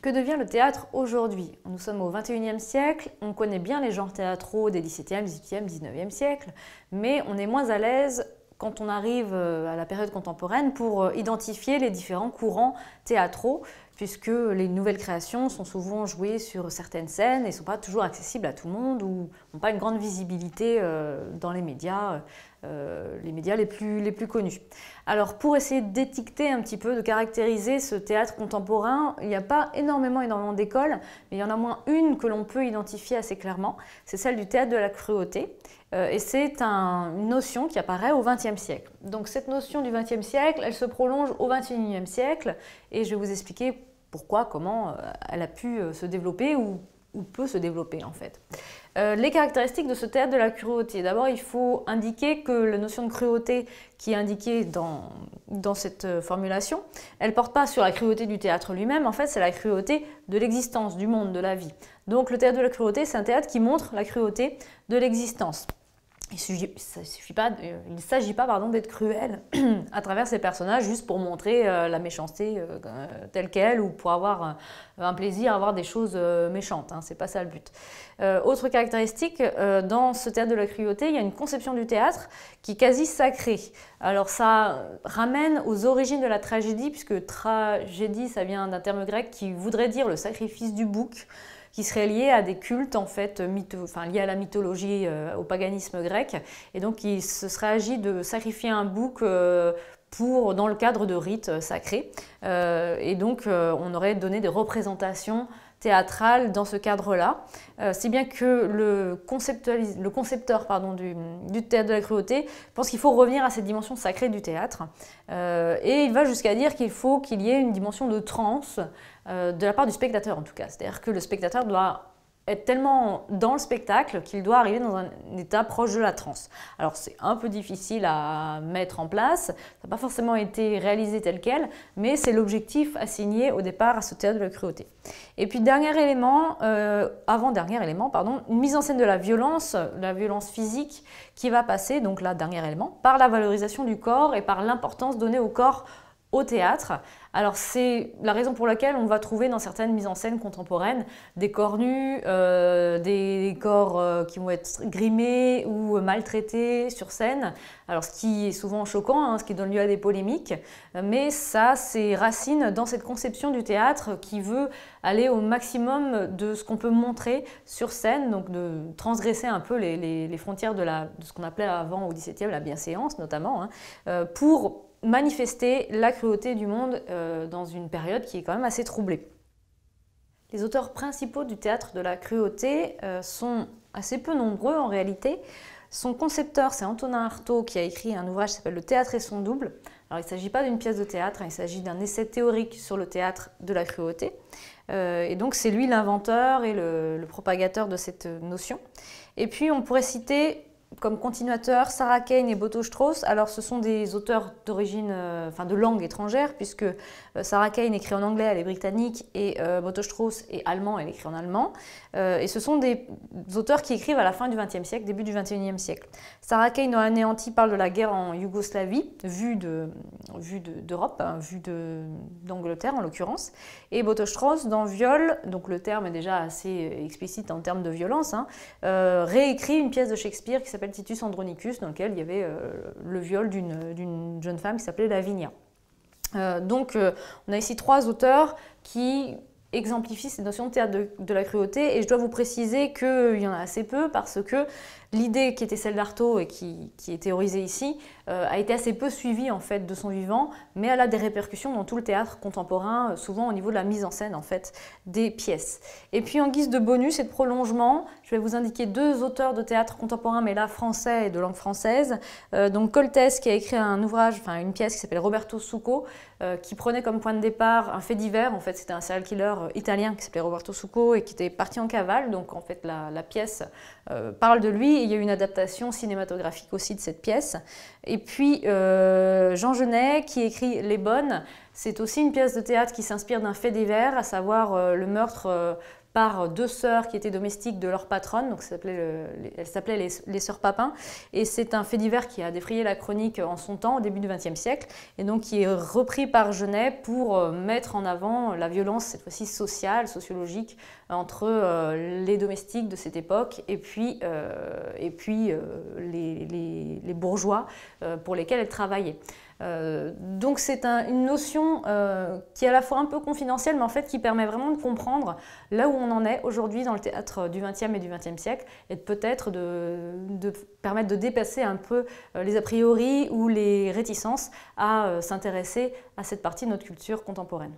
que devient le théâtre aujourd'hui? Nous sommes au XXIe siècle, on connaît bien les genres théâtraux des XVIIe, XVIIIe, XIXe siècles, mais on est moins à l'aise quand on arrive à la période contemporaine pour identifier les différents courants théâtraux, puisque les nouvelles créations sont souvent jouées sur certaines scènes et ne sont pas toujours accessibles à tout le monde ou n'ont pas une grande visibilité dans les médias les plus connus. Alors pour essayer d'étiqueter un petit peu, de caractériser ce théâtre contemporain, il n'y a pas énormément d'écoles, mais il y en a moins une que l'on peut identifier assez clairement, c'est celle du théâtre de la cruauté. Et c'est une notion qui apparaît au XXe siècle. Donc cette notion du XXe siècle, elle se prolonge au XXIe siècle et je vais vous expliquer pourquoi, comment elle a pu se développer ou peut se développer en fait. Les caractéristiques de ce théâtre de la cruauté. D'abord, il faut indiquer que la notion de cruauté qui est indiquée dans cette formulation, elle ne porte pas sur la cruauté du théâtre lui-même, en fait c'est la cruauté de l'existence, du monde, de la vie. Donc le théâtre de la cruauté, c'est un théâtre qui montre la cruauté de l'existence. Il ne s'agit pas d'être cruel à travers ces personnages juste pour montrer la méchanceté telle qu'elle ou pour avoir un plaisir à voir des choses méchantes. Hein, c'est pas ça le but. Autre caractéristique, dans ce théâtre de la cruauté, il y a une conception du théâtre qui est quasi sacrée. Alors ça ramène aux origines de la tragédie, puisque tragédie, ça vient d'un terme grec qui voudrait dire le sacrifice du bouc, qui serait lié à des cultes en fait, liés à la mythologie, au paganisme grec. Et donc il se serait agi de sacrifier un bouc dans le cadre de rites sacrés. Et donc on aurait donné des représentations théâtrales dans ce cadre-là. Si bien que le concepteur du théâtre de la cruauté pense qu'il faut revenir à cette dimension sacrée du théâtre. Et il va jusqu'à dire qu'il faut qu'il y ait une dimension de transe de la part du spectateur en tout cas. C'est-à-dire que le spectateur doit être tellement dans le spectacle qu'il doit arriver dans un état proche de la transe. Alors c'est un peu difficile à mettre en place, ça n'a pas forcément été réalisé tel quel, mais c'est l'objectif assigné au départ à ce théâtre de la cruauté. Et puis avant-dernier élément, une mise en scène de la violence physique qui va passer, donc là, dernier élément, par la valorisation du corps et par l'importance donnée au corps au théâtre. Alors c'est la raison pour laquelle on va trouver dans certaines mises en scène contemporaines des corps nus, des corps qui vont être grimés ou maltraités sur scène. Alors ce qui est souvent choquant, hein, ce qui donne lieu à des polémiques, mais ça c'est racine dans cette conception du théâtre qui veut aller au maximum de ce qu'on peut montrer sur scène, donc de transgresser un peu les frontières de ce qu'on appelait avant au XVIIe la bienséance notamment, hein, pour manifester la cruauté du monde dans une période qui est quand même assez troublée. Les auteurs principaux du théâtre de la cruauté sont assez peu nombreux en réalité. Son concepteur, c'est Antonin Artaud qui a écrit un ouvrage qui s'appelle « Le théâtre et son double ». Alors il ne s'agit pas d'une pièce de théâtre, hein, il s'agit d'un essai théorique sur le théâtre de la cruauté. Et donc c'est lui l'inventeur et le propagateur de cette notion. Et puis on pourrait citer comme continuateurs Sarah Kane et Boto Strauss. Alors ce sont des auteurs d'origine, de langue étrangère, puisque Sarah Kane écrit en anglais, elle est britannique, et Boto Strauss est allemand, elle écrit en allemand. Et ce sont des auteurs qui écrivent à la fin du XXe siècle, début du XXIe siècle. Sarah Kane dans Anéanti parle de la guerre en Yougoslavie, vue d'Europe, hein, vue d'Angleterre en l'occurrence. Et Boto Strauss dans Viol, donc le terme est déjà assez explicite en termes de violence, hein, réécrit une pièce de Shakespeare qui s'appelle Titus Andronicus, dans lequel il y avait le viol d'une jeune femme qui s'appelait Lavinia. Donc on a ici trois auteurs qui exemplifient cette notion de théâtre de la cruauté, et je dois vous préciser qu'il y en a assez peu parce que l'idée qui était celle d'Artaud et qui est théorisée ici a été assez peu suivie en fait de son vivant, mais elle a des répercussions dans tout le théâtre contemporain, souvent au niveau de la mise en scène en fait des pièces. Et puis en guise de bonus et de prolongement, je vais vous indiquer deux auteurs de théâtre contemporain, mais là français et de langue française. Donc Coltès qui a écrit un ouvrage, une pièce qui s'appelle Roberto Succo, qui prenait comme point de départ un fait divers. En fait, c'était un serial killer italien qui s'appelait Roberto Succo et qui était parti en cavale. Donc en fait, la pièce parle de lui, et il y a eu une adaptation cinématographique aussi de cette pièce. Et puis Jean Genet qui écrit Les Bonnes, c'est aussi une pièce de théâtre qui s'inspire d'un fait divers, à savoir le meurtre par deux sœurs qui étaient domestiques de leur patronne, donc elles s'appelaient les sœurs Papin, et c'est un fait divers qui a défrayé la chronique en son temps, au début du XXe siècle, et donc qui est repris par Genet pour mettre en avant la violence, cette fois-ci sociale, sociologique, entre les domestiques de cette époque et puis les bourgeois pour lesquels elle travaillait. Donc c'est une notion qui est à la fois un peu confidentielle, mais en fait qui permet vraiment de comprendre là où on en est aujourd'hui dans le théâtre du XXe et du XXe siècle, et peut-être de permettre de dépasser un peu les a priori ou les réticences à s'intéresser à cette partie de notre culture contemporaine.